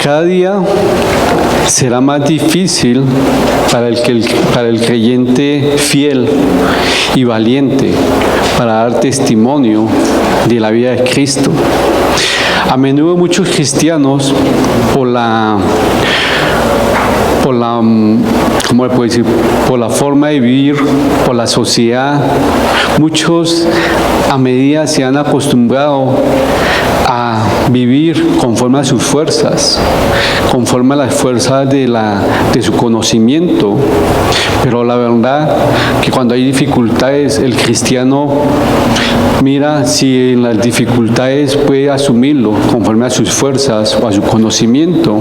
Cada día será más difícil para el creyente fiel y valiente para dar testimonio de la vida de Cristo. A menudo muchos cristianos, por la forma de vivir, por la sociedad, muchos a medida se han acostumbrado a vivir conforme a sus fuerzas, conforme a las fuerzas de su conocimiento. Pero la verdad que cuando hay dificultades, el cristiano mira si en las dificultades puede asumirlo conforme a sus fuerzas o a su conocimiento.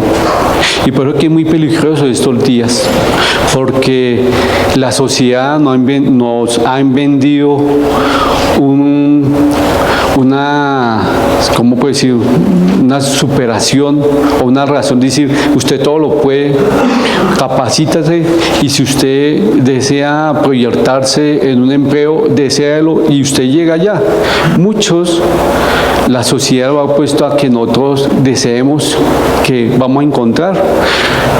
Y por eso que es muy peligroso estos días, porque la sociedad nos ha vendido ¿cómo puedo decir? Una superación o una razón de decir, usted todo lo puede, capacítase, y si usted desea proyectarse en un empleo, deséalo y usted llega allá. Muchos, la sociedad lo ha puesto a que nosotros deseemos que vamos a encontrar.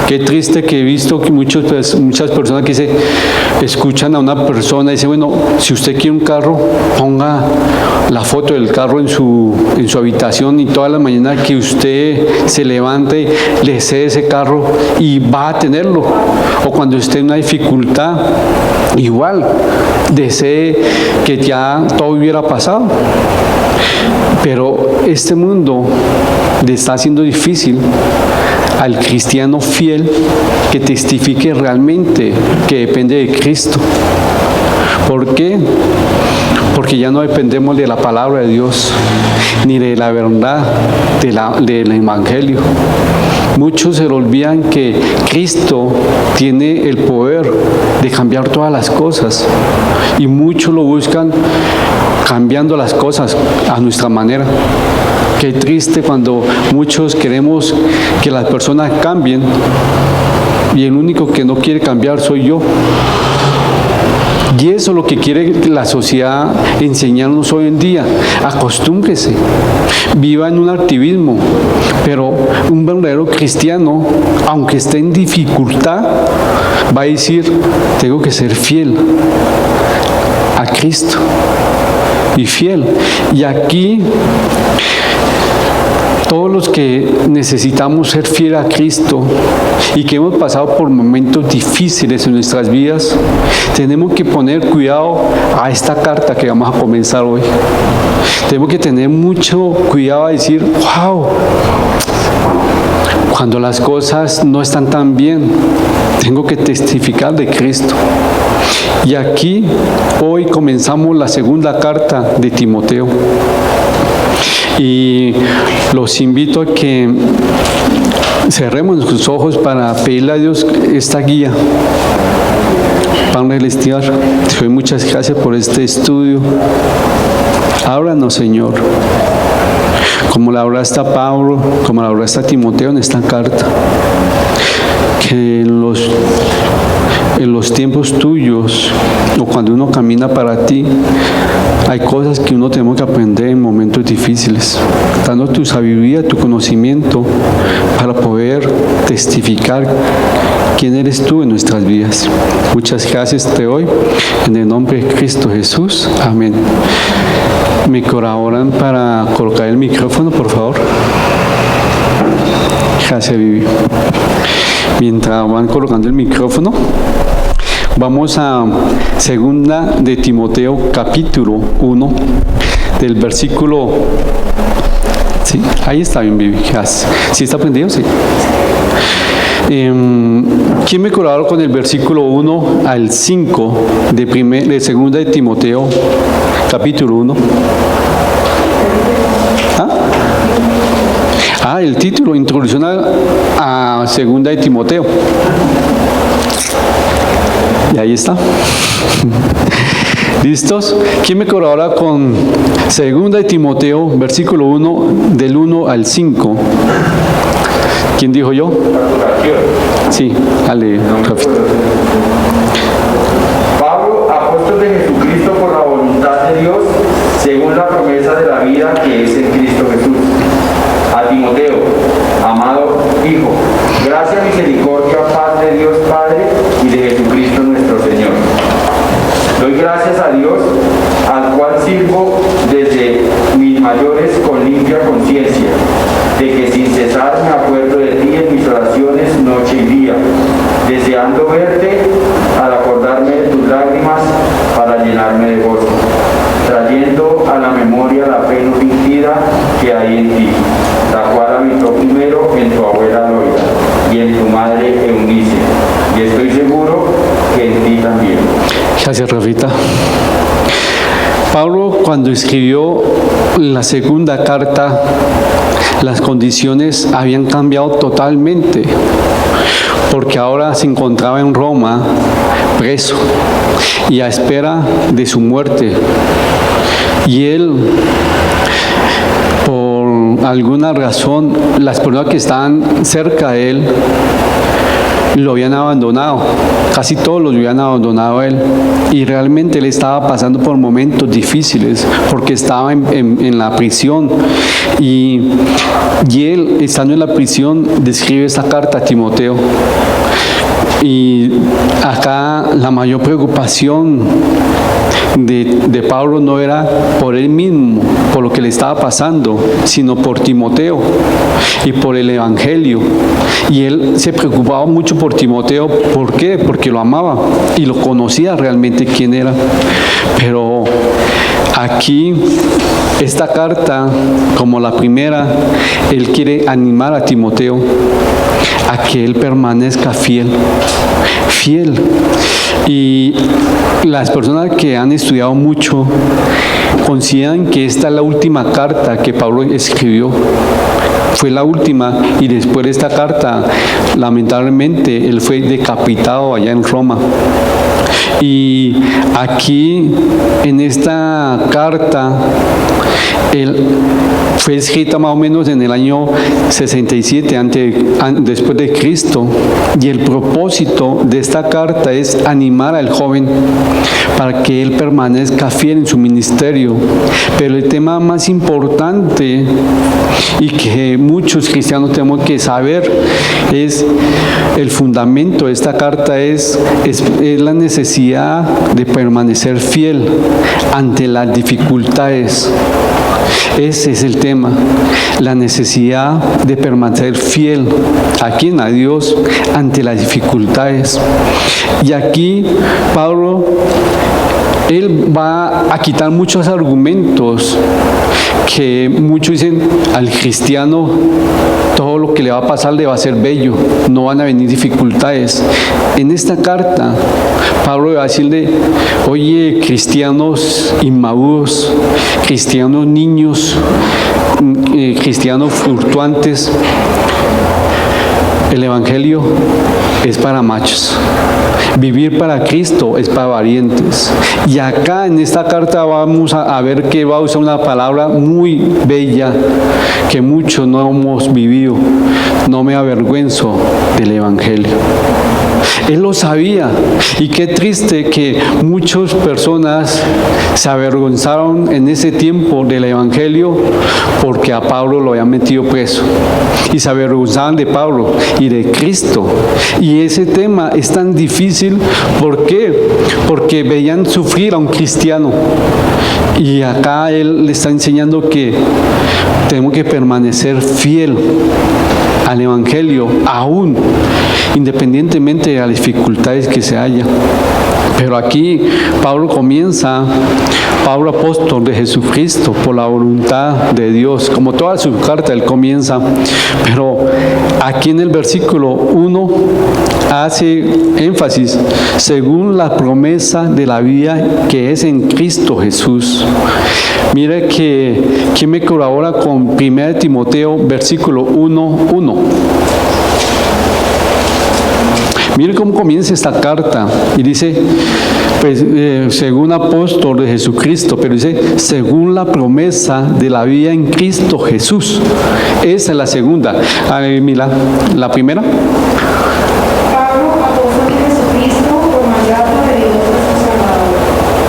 Qué triste que he visto que muchas personas que escuchan a una persona y dicen, bueno, si usted quiere un carro, ponga la foto del carro en su habitación, y toda la mañana que usted se levante, le cede ese carro y va a tenerlo. O cuando esté en una dificultad, igual, desee que ya todo hubiera pasado. Pero este mundo le está haciendo difícil al cristiano fiel que testifique realmente que depende de Cristo. ¿Por qué? Porque ya no dependemos de la palabra de Dios, ni de la verdad del Evangelio. Muchos se olvidan que Cristo tiene el poder de cambiar todas las cosas, y muchos lo buscan cambiando las cosas a nuestra manera. Qué triste cuando muchos queremos que las personas cambien y el único que no quiere cambiar soy yo. Y eso es lo que quiere la sociedad enseñarnos hoy en día. Acostúmbrese, viva en un activismo, pero un verdadero cristiano, aunque esté en dificultad, va a decir, tengo que ser fiel a Cristo y fiel. Y aquí todos los que necesitamos ser fieles a Cristo y que hemos pasado por momentos difíciles en nuestras vidas, tenemos que poner cuidado a esta carta que vamos a comenzar hoy. Tenemos que tener mucho cuidado a decir, wow, cuando las cosas no están tan bien, tengo que testificar de Cristo. Y aquí, hoy comenzamos la segunda carta de Timoteo. Y los invito a que cerremos nuestros ojos para pedirle a Dios esta guía. Padre celestial, te doy muchas gracias por este estudio. Háblanos, Señor, como le hablaste a Pablo, como le hablaste a Timoteo en esta carta. Que en los tiempos tuyos, o cuando uno camina para ti, hay cosas que uno tenemos que aprender en momentos difíciles, dando tu sabiduría, tu conocimiento, para poder testificar quién eres tú en nuestras vidas. Muchas gracias te doy, en el nombre de Cristo Jesús. Amén. ¿Me colaboran para colocar el micrófono, por favor? Gracias, Vivi. Mientras van colocando el micrófono, vamos a segunda de Timoteo, capítulo 1, del versículo... Sí, ahí está bien, Vivi. ¿Sí está prendido? Sí. ¿Quién me colabora con el versículo 1 al 5 de segunda de Timoteo, capítulo 1? El título, Introducción a segunda de Timoteo. Y ahí está. ¿Listos? ¿Quién me colabora con segunda de Timoteo, versículo 1, del 1 al 5? ¿Quién dijo yo? Sí, dale, Rafi. Pablo, apóstol de Jesucristo por la voluntad de Dios, según la promesa de la vida que es en Cristo Jesús. A Timoteo, amado Hijo, gracia, misericordia, paz de Dios Padre y de Jesucristo nuestro Señor. Doy gracias a Dios, al cual sirvo desde mis mayores con limpia conciencia, de que sin cesar me acuerdo de ti en mis oraciones noche y día, deseando verte al acordarme de tus lágrimas para llenarme de gozo, trayendo a la memoria la fe no fingida que hay en ti, la cual habitó primero en tu abuela Loida y en tu madre Eunice, y estoy seguro que en ti también. Gracias, Rafita. Pablo, cuando escribió la segunda carta, las condiciones habían cambiado totalmente, porque ahora se encontraba en Roma preso y a espera de su muerte. Y él, por alguna razón, las personas que estaban cerca de él lo habían abandonado, casi todos lo habían abandonado a él, y realmente él estaba pasando por momentos difíciles porque estaba en la prisión, y él, estando en la prisión, describe esta carta a Timoteo. Y acá la mayor preocupación de Pablo no era por él mismo, por lo que le estaba pasando, sino por Timoteo y por el Evangelio. Y él se preocupaba mucho por Timoteo. ¿Por qué? Porque lo amaba y lo conocía realmente quién era. Pero aquí, esta carta, como la primera, él quiere animar a Timoteo a que él permanezca fiel. Y las personas que han estudiado mucho consideran que esta es la última carta que Pablo escribió. Fue la última, y después de esta carta, lamentablemente, él fue decapitado allá en Roma. Y aquí, en esta carta, él fue escrita más o menos en el año 67 después de Cristo, y el propósito de esta carta es animar al joven para que él permanezca fiel en su ministerio. Pero el tema más importante y que muchos cristianos tenemos que saber es el fundamento de esta carta es la necesidad de permanecer fiel ante las dificultades. Ese es el tema, la necesidad de permanecer fiel a Dios ante las dificultades. Y aquí Pablo, él va a quitar muchos argumentos que muchos dicen al cristiano todo lo que le va a pasar le va a ser bello, no van a venir dificultades. En esta carta Pablo va a decirle: oye, cristianos inmaduros, cristianos niños, cristianos fluctuantes, el Evangelio es para machos. Vivir para Cristo es para valientes. Y acá en esta carta vamos a ver que va a usar una palabra muy bella que muchos no hemos vivido. No me avergüenzo del Evangelio. Él lo sabía, y qué triste que muchas personas se avergonzaron en ese tiempo del Evangelio porque a Pablo lo habían metido preso, y se avergonzaban de Pablo y de Cristo. Y ese tema es tan difícil, ¿por qué? Porque veían sufrir a un cristiano, y acá él le está enseñando que tenemos que permanecer fiel al Evangelio, aún independientemente de las dificultades que se haya. Pero aquí Pablo comienza, Pablo apóstol de Jesucristo por la voluntad de Dios, como toda su carta él comienza, pero aquí en el versículo 1 hace énfasis, según la promesa de la vida que es en Cristo Jesús. Mire que ¿quién me colabora con 1 Timoteo versículo 1:1? Mire cómo comienza esta carta y dice, pues, según apóstol de Jesucristo, pero dice, según la promesa de la vida en Cristo Jesús. Esa es la segunda. Mira, la primera. Pablo, apóstol de Jesucristo, por mandato de Dios nuestro Salvador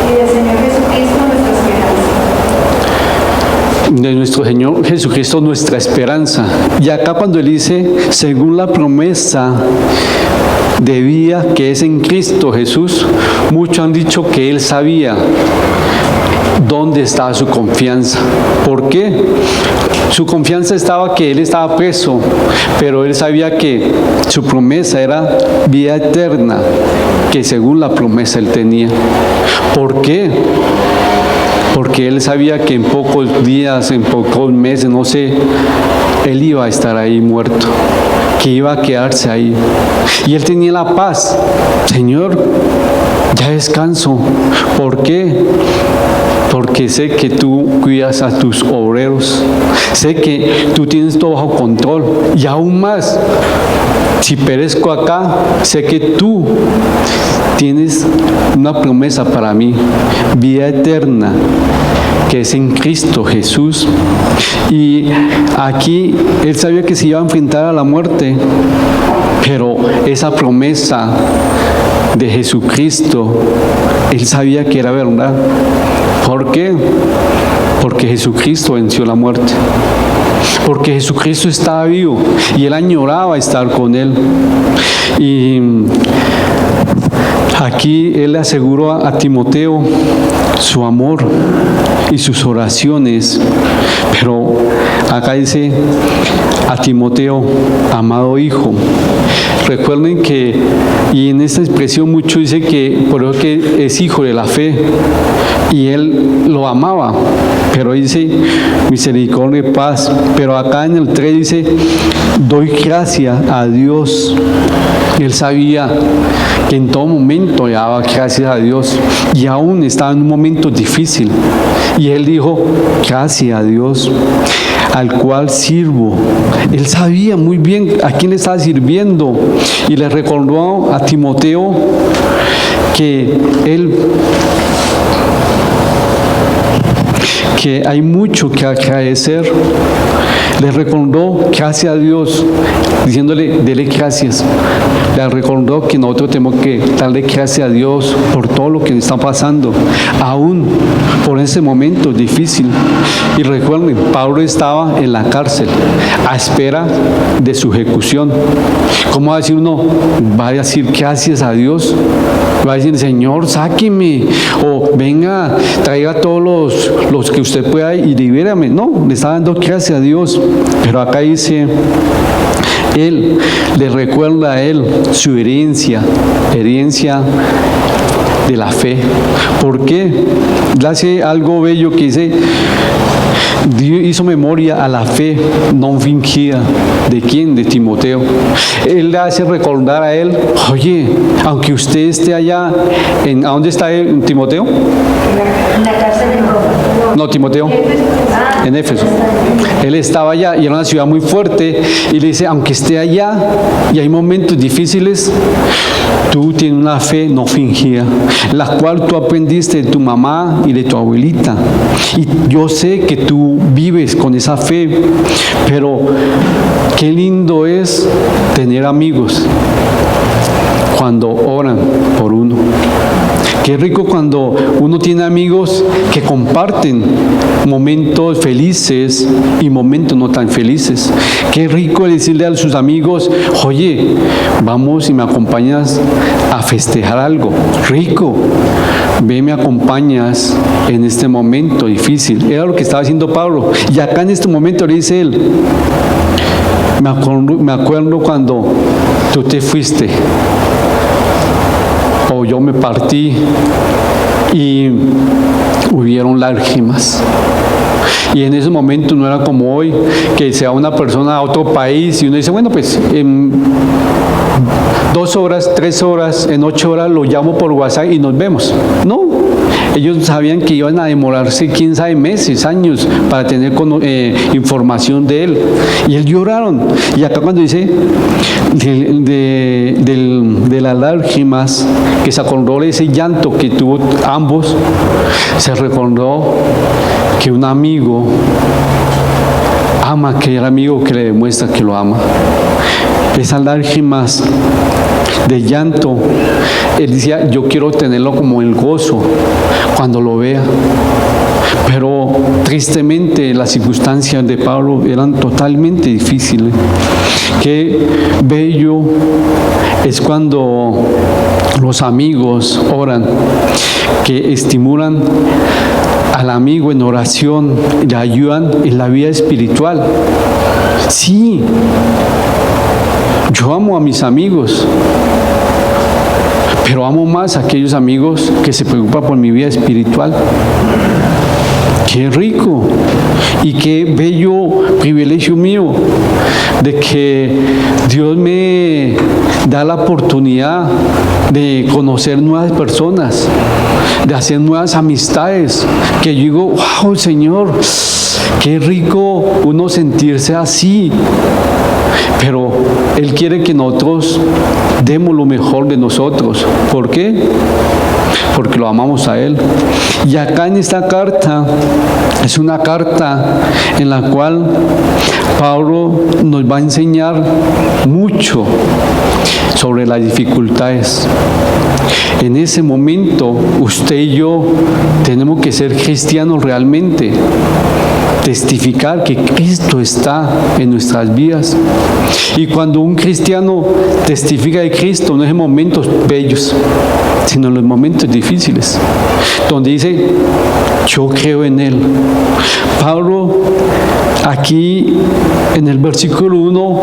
y del Señor Jesucristo nuestra esperanza. de nuestro Señor Jesucristo, nuestra esperanza. Y acá cuando él dice, según la promesa de vida que es en Cristo Jesús, muchos han dicho que él sabía dónde estaba su confianza. ¿Por qué? Su confianza estaba que él estaba preso, pero él sabía que su promesa era vida eterna, que según la promesa él tenía. ¿Por qué? Porque él sabía que en pocos días, en pocos meses, no sé, él iba a estar ahí muerto, que iba a quedarse ahí. Y él tenía la paz. Señor, ya descanso. ¿Por qué? Porque sé que tú cuidas a tus obreros. Sé que tú tienes todo bajo control. Y aún más, si perezco acá, sé que tú tienes una promesa para mí, vida eterna, que es en Cristo Jesús. Y aquí él sabía que se iba a enfrentar a la muerte, pero esa promesa de Jesucristo, él sabía que era verdad. ¿Por qué? Porque Jesucristo venció la muerte. Porque Jesucristo estaba vivo y él añoraba estar con él. Y aquí él le aseguró a Timoteo su amor y sus oraciones. Pero acá dice a Timoteo, amado hijo. Recuerden que, y en esta expresión mucho dice que por eso que es hijo de la fe, y él lo amaba, pero dice misericordia y paz. Pero acá en el 3 dice, doy gracias a Dios. Él sabía que en todo momento le daba gracias a Dios, y aún estaba en un momento difícil, y él dijo, gracias a Dios, al cual sirvo. Él sabía muy bien a quién le estaba sirviendo, y le recordó a Timoteo que hay mucho que agradecer. Le recordó gracias a Dios, diciéndole, dele gracias. Le recordó que nosotros tenemos que darle gracias a Dios por todo lo que está pasando, aún por ese momento difícil. Y recuerden, Pablo estaba en la cárcel a espera de su ejecución. ¿Cómo va a decir uno? Va a decir gracias a Dios. Va a decir, Señor, sáqueme, o venga, traiga todos los que usted pueda y libérame. No, le está dando gracias a Dios. Pero acá dice, él le recuerda a él su herencia de la fe. ¿Por qué? Le hace algo bello que dice, Dios hizo memoria a la fe no fingida. ¿De quién? De Timoteo. Él le hace recordar a él, oye, aunque usted esté allá, ¿a dónde está Timoteo? En la cárcel de Roma. No, Timoteo, en Éfeso. Él estaba allá y era una ciudad muy fuerte, y le dice, aunque esté allá y hay momentos difíciles, tú tienes una fe no fingida, la cual tú aprendiste de tu mamá y de tu abuelita. Y yo sé que tú vives con esa fe, pero qué lindo es tener amigos cuando oran por uno. Qué rico cuando uno tiene amigos que comparten momentos felices y momentos no tan felices. Qué rico decirle a sus amigos, oye, vamos y me acompañas a festejar algo. Rico, ve, me acompañas en este momento difícil. Era lo que estaba haciendo Pablo. Y acá en este momento le dice él, me acuerdo cuando tú te fuiste, o yo me partí y hubieron lágrimas. Y en ese momento no era como hoy, que sea una persona a otro país y uno dice, bueno, pues en 2 horas, 3 horas, en 8 horas lo llamo por WhatsApp y nos vemos. No, ellos sabían que iban a demorarse, quién sabe, meses, años para tener información de él. Y él lloraron. Y acá cuando dice de las lágrimas, que se acordó de ese llanto que tuvo ambos, se recordó que un amigo ama a aquel amigo que le demuestra que lo ama. Esas lágrimas de llanto, él decía, yo quiero tenerlo como el gozo cuando lo vea. Pero tristemente las circunstancias de Pablo eran totalmente difíciles. Qué bello es cuando los amigos oran, que estimulan al amigo en oración, le ayudan en la vida espiritual. Sí, yo amo a mis amigos, pero amo más a aquellos amigos que se preocupan por mi vida espiritual. Qué rico y qué bello privilegio mío de que Dios me da la oportunidad de conocer nuevas personas, de hacer nuevas amistades, que yo digo, wow, Señor, qué rico uno sentirse así. Pero Él quiere que nosotros demos lo mejor de nosotros. ¿Por qué? Porque lo amamos a Él. Y acá en esta carta, es una carta en la cual Pablo nos va a enseñar mucho sobre las dificultades. En ese momento, usted y yo tenemos que ser cristianos realmente, testificar que Cristo está en nuestras vidas. Y cuando un cristiano testifica de Cristo, no es en momentos bellos, sino en los momentos difíciles, donde dice, yo creo en Él. Pablo, aquí en el versículo 1,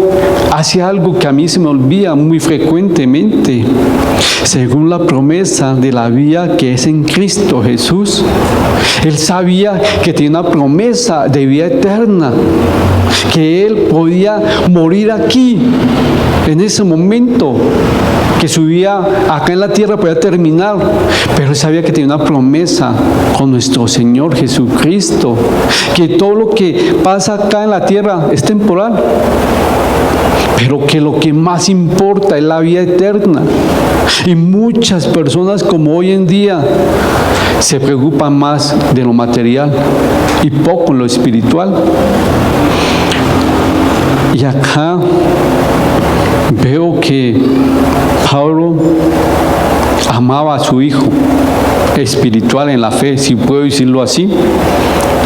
hace algo que a mí se me olvida muy frecuentemente. Según la promesa de la vida que es en Cristo Jesús, él sabía que tenía una promesa de vida eterna, que él podía morir aquí, en ese momento, que su vida acá en la tierra podía terminar, pero él sabía que tenía una promesa con nuestro Señor Jesucristo, que todo lo que pasa acá en la tierra es temporal, pero que lo que más importa es la vida eterna. Y muchas personas, como hoy en día, se preocupan más de lo material y poco en lo espiritual. Y acá veo que Pablo amaba a su hijo espiritual en la fe, si puedo decirlo así.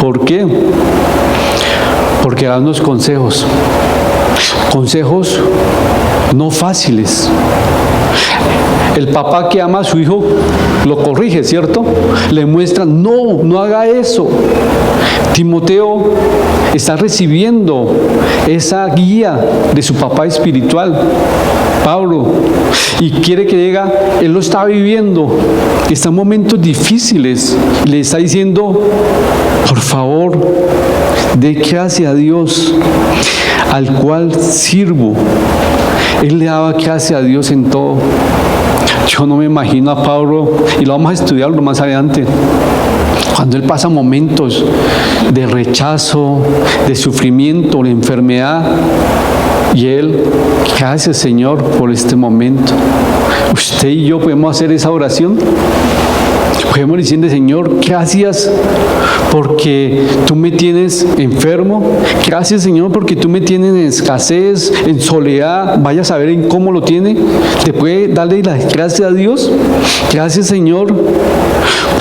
¿Por qué? Porque da unos consejos no fáciles. El papá que ama a su hijo lo corrige, ¿cierto? Le muestra, no haga eso. Timoteo está recibiendo esa guía de su papá espiritual, Pablo, y quiere que diga, él lo está viviendo, está en momentos difíciles, le está diciendo, por favor, dé gracias a Dios, al cual sirvo. Él le daba gracias a Dios en todo. Yo no me imagino a Pablo, y lo vamos a estudiarlo más adelante, cuando él pasa momentos de rechazo, de sufrimiento, de enfermedad, y él, gracias Señor por este momento. Usted y yo podemos hacer esa oración. Podemos decirle, Señor, gracias porque tú me tienes enfermo. Gracias, Señor, porque tú me tienes en escasez, en soledad. Vaya a saber en cómo lo tiene. ¿Te puede darle las gracias a Dios? Gracias, Señor,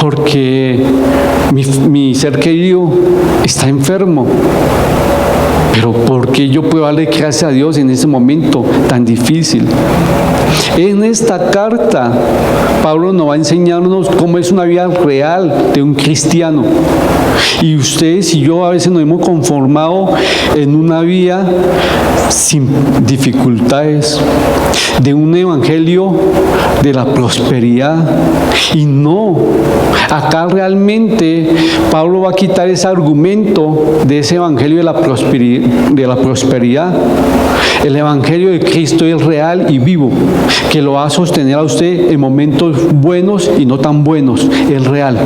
porque mi ser querido está enfermo. Pero ¿por qué yo puedo darle gracias a Dios en ese momento tan difícil? En esta carta, Pablo nos va a enseñarnos cómo es una vida real de un cristiano. Y ustedes y yo a veces nos hemos conformado en una vida sin dificultades, de un evangelio de la prosperidad. Y no, acá realmente Pablo va a quitar ese argumento de ese evangelio de la prosperidad. El evangelio de Cristo es real y vivo, que lo va a sostener a usted en momentos buenos y no tan buenos. Es real.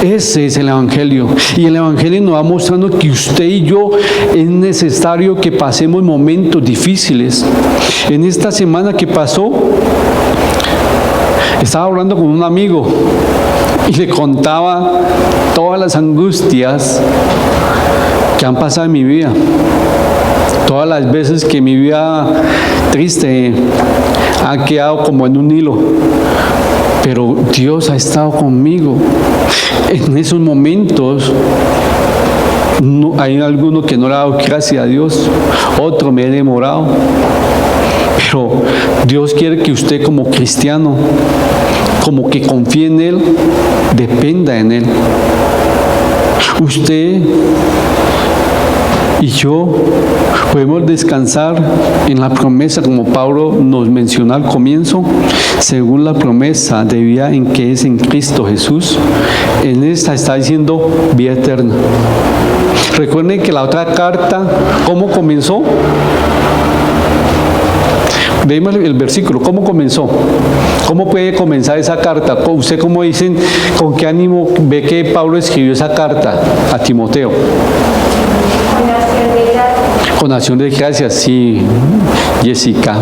Ese es el evangelio. Y el evangelio nos va mostrando que usted y yo es necesario que pasemos momentos difíciles. En esta semana que pasó, estaba hablando con un amigo y le contaba todas las angustias que han pasado en mi vida, todas las veces que mi vida triste ha quedado como en un hilo, pero Dios ha estado conmigo. En esos momentos hay alguno que no le ha dado gracias a Dios, otro me he demorado, pero Dios quiere que usted como cristiano, como que confíe en Él, dependa en Él. Usted y yo podemos descansar en la promesa, como Pablo nos mencionó al comienzo, según la promesa de vida en que es en Cristo Jesús. En esta está diciendo vida eterna. Recuerden que la otra carta, ¿cómo comenzó? Veamos el versículo, ¿cómo comenzó? ¿Cómo puede comenzar esa carta? ¿Usted cómo dicen, con qué ánimo ve que Pablo escribió esa carta a Timoteo? Con acción de gracias, sí, Jessica.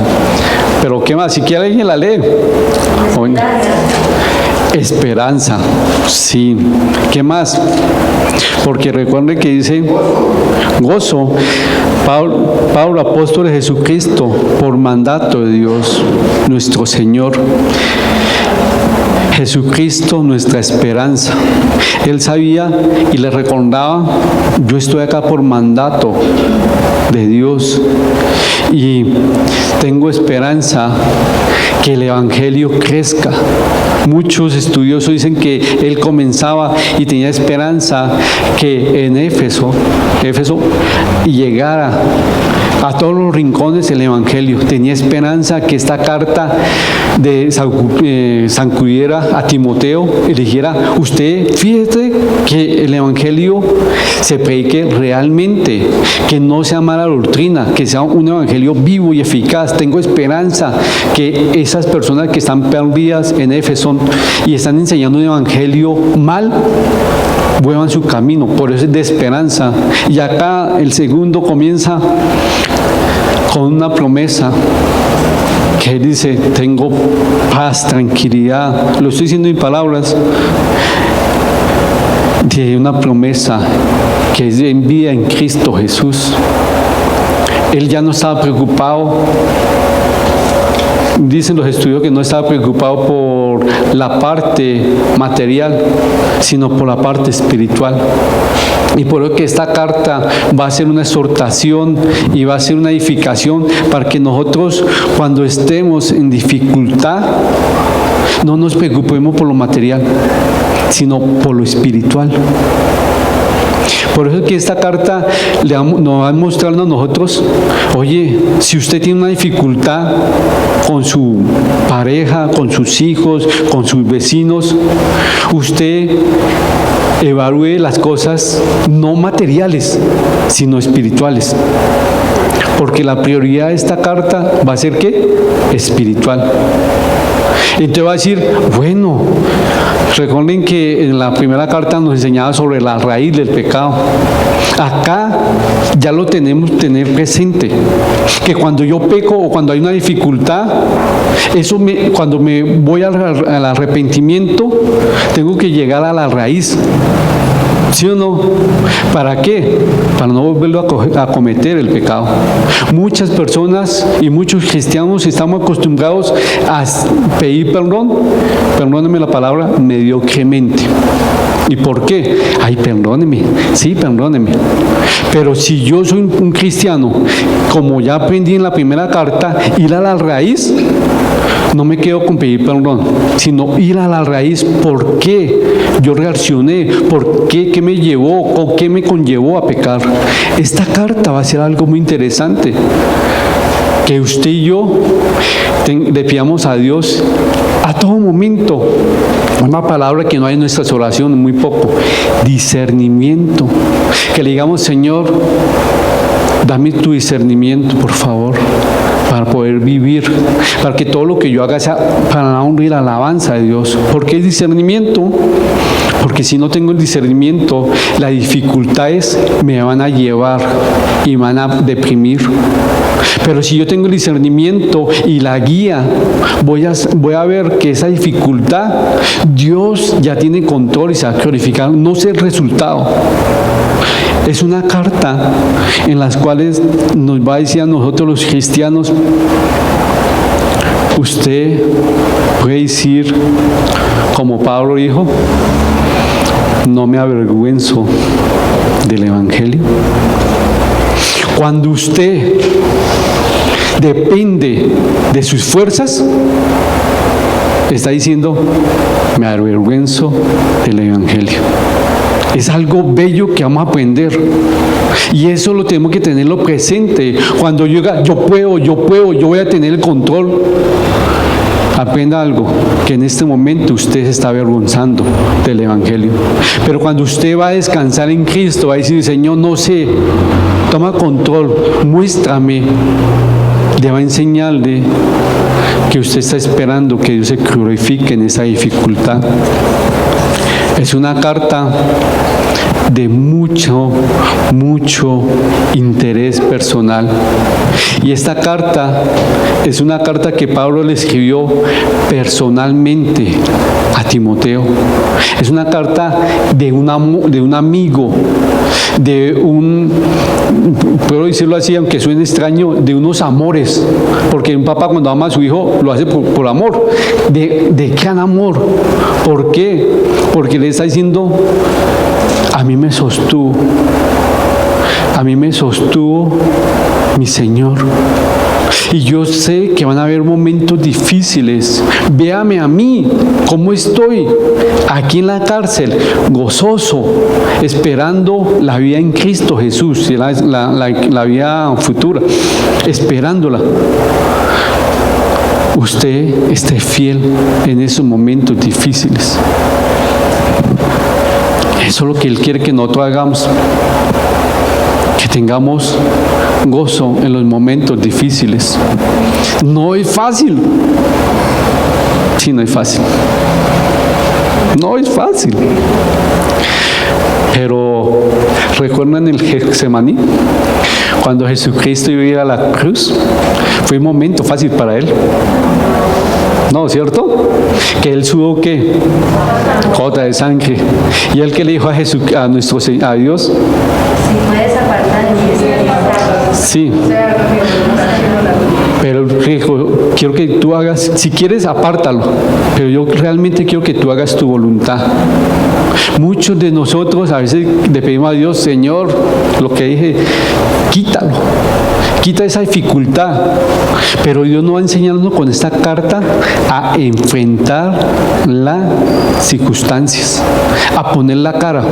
Pero ¿qué más? Si quiere alguien la lee. Esperanza, sí. ¿Qué más? Porque recuerden que dice gozo. Pablo, apóstol de Jesucristo, por mandato de Dios, nuestro Señor. Jesucristo, nuestra esperanza. Él sabía y le recordaba, yo estoy acá por mandato de Dios y tengo esperanza que el Evangelio crezca. Muchos estudiosos dicen que él comenzaba y tenía esperanza que en Éfeso llegara a todos los rincones el Evangelio. Tenía esperanza que esta carta sacudiera a Timoteo y le dijera, usted fíjate que el Evangelio se predique realmente, que no sea mala doctrina, que sea un Evangelio vivo y eficaz. Tengo esperanza que esas personas que están perdidas en Éfeso y están enseñando un Evangelio mal, vuelvan su camino. Por eso es de esperanza. Y acá el segundo comienza con una promesa que él dice, tengo paz, tranquilidad. Lo estoy diciendo en palabras de una promesa que es en vida en Cristo Jesús. Él ya no estaba preocupado. Dicen los estudios que no estaba preocupado por la parte material, sino por la parte espiritual. Y por eso que esta carta va a ser una exhortación y va a ser una edificación para que nosotros, cuando estemos en dificultad, no nos preocupemos por lo material, sino por lo espiritual. Por eso es que esta carta nos va a mostrarnos a nosotros, oye, si usted tiene una dificultad con su pareja, con sus hijos, con sus vecinos, usted evalúe las cosas no materiales, sino espirituales. Porque la prioridad de esta carta va a ser ¿qué? Espiritual. Entonces va a decir, bueno, recuerden que en la primera carta nos enseñaba sobre la raíz del pecado. Acá ya lo tenemos que tener presente, que cuando yo peco o cuando hay una dificultad, cuando me voy al arrepentimiento, tengo que llegar a la raíz. ¿Sí o no? ¿Para qué? Para no volverlo a cometer el pecado. Muchas personas y muchos cristianos estamos acostumbrados a pedir perdón, perdóneme la palabra, mediocremente. ¿Y por qué? Ay, perdóneme, sí, perdóneme. Pero si yo soy un cristiano, como ya aprendí en la primera carta, ir a la raíz, no me quedo con pedir perdón, sino ir a la raíz. ¿Por qué yo reaccioné? ¿Por qué? ¿Qué me llevó o qué me conllevó a pecar? Esta carta va a ser algo muy interesante, que usted y yo le pidamos a Dios a todo momento. Una palabra que no hay en nuestras oraciones, muy poco: discernimiento. Que le digamos, Señor, dame tu discernimiento, por favor, para poder vivir, para que todo lo que yo haga sea para la honra y la alabanza de Dios. ¿Por qué discernimiento? Porque si no tengo el discernimiento, las dificultades me van a llevar y van a deprimir. Pero si yo tengo el discernimiento y la guía, voy a ver que esa dificultad, Dios ya tiene control y se va a glorificar, no sé el resultado. Es una carta en las cuales nos va a decir a nosotros los cristianos, Usted puede decir, como Pablo dijo, no me avergüenzo del Evangelio. Cuando usted depende de sus fuerzas, está diciendo, me avergüenzo del Evangelio. Es algo bello que vamos a aprender. Y eso lo tenemos que tenerlo presente. Cuando yo diga, yo puedo, yo voy a tener el control. Aprenda algo, que en este momento usted se está avergonzando del Evangelio. Pero cuando usted va a descansar en Cristo, va a decir, Señor, no sé, toma control, muéstrame. Deba enseñarle que usted está esperando que Dios se glorifique en esa dificultad. Es una carta de mucho interés personal. Y esta carta es una carta que Pablo le escribió personalmente a Timoteo. Es una carta de un amigo, puedo decirlo así, aunque suene extraño, de unos amores. Porque un papá cuando ama a su hijo lo hace por amor. ¿De qué amor? ¿Por qué? Porque le está diciendo, a mí me sostuvo mi Señor. Y yo sé que van a haber momentos difíciles. Véame a mí, cómo estoy aquí en la cárcel, gozoso, esperando la vida en Cristo Jesús, la vida futura, esperándola. Usted esté fiel en esos momentos difíciles. Eso es lo que Él quiere que nosotros hagamos, que tengamos gozo en los momentos difíciles. No es fácil. Sí, no es fácil. No es fácil. Pero ¿recuerdan el Getsemaní? Cuando Jesucristo iba a ir a la cruz, fue un momento fácil para Él. ¿No, cierto? Que Él sudó, ¿qué? Gota de sangre. Y Él que le dijo a Dios, Si puedes apartar de mí este pecado. sí. Pero quiero que tú hagas, si quieres, apártalo. Pero yo realmente quiero que tú hagas tu voluntad. Muchos de nosotros a veces le pedimos a Dios, Señor, lo que dije, quítalo. Quita esa dificultad. Pero Dios nos va a enseñarnos con esta carta a enfrentar las circunstancias, a poner la cara.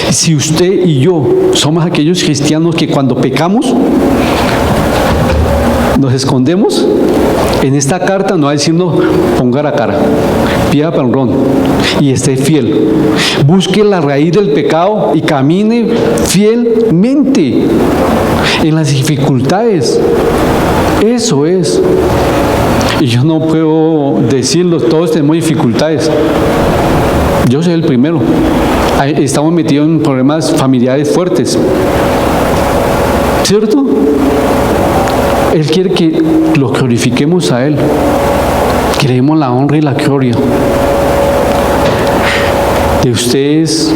Si usted y yo somos aquellos cristianos que cuando pecamos nos escondemos, en esta carta nos va a decirnos, ponga la cara, pida perdón y esté fiel. Busque la raíz del pecado y camine fielmente en las dificultades. Eso es. Y yo no puedo decirlo, todos tenemos dificultades. Yo soy el primero. Estamos metidos en problemas familiares fuertes. ¿Cierto? Él quiere que lo glorifiquemos a Él, que le demos la honra y la gloria. De ustedes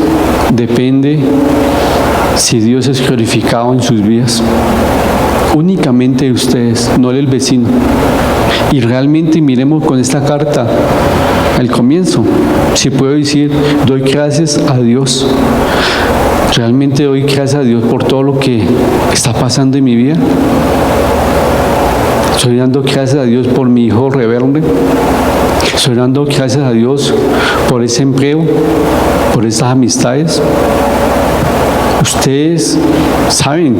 depende si Dios es glorificado en sus vidas. Únicamente de ustedes, no del vecino. Y realmente miremos con esta carta al comienzo. Si puedo decir, doy gracias a Dios. Realmente doy gracias a Dios por todo lo que está pasando en mi vida. Estoy dando gracias a Dios por mi hijo rebelde. Estoy dando gracias a Dios por ese empleo, por esas amistades. Ustedes saben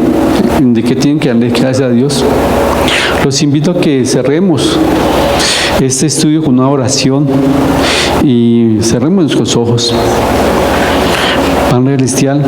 de qué tienen que darle gracias a Dios. Los invito a que cerremos este estudio con una oración y cerremos nuestros ojos. Padre Celestial,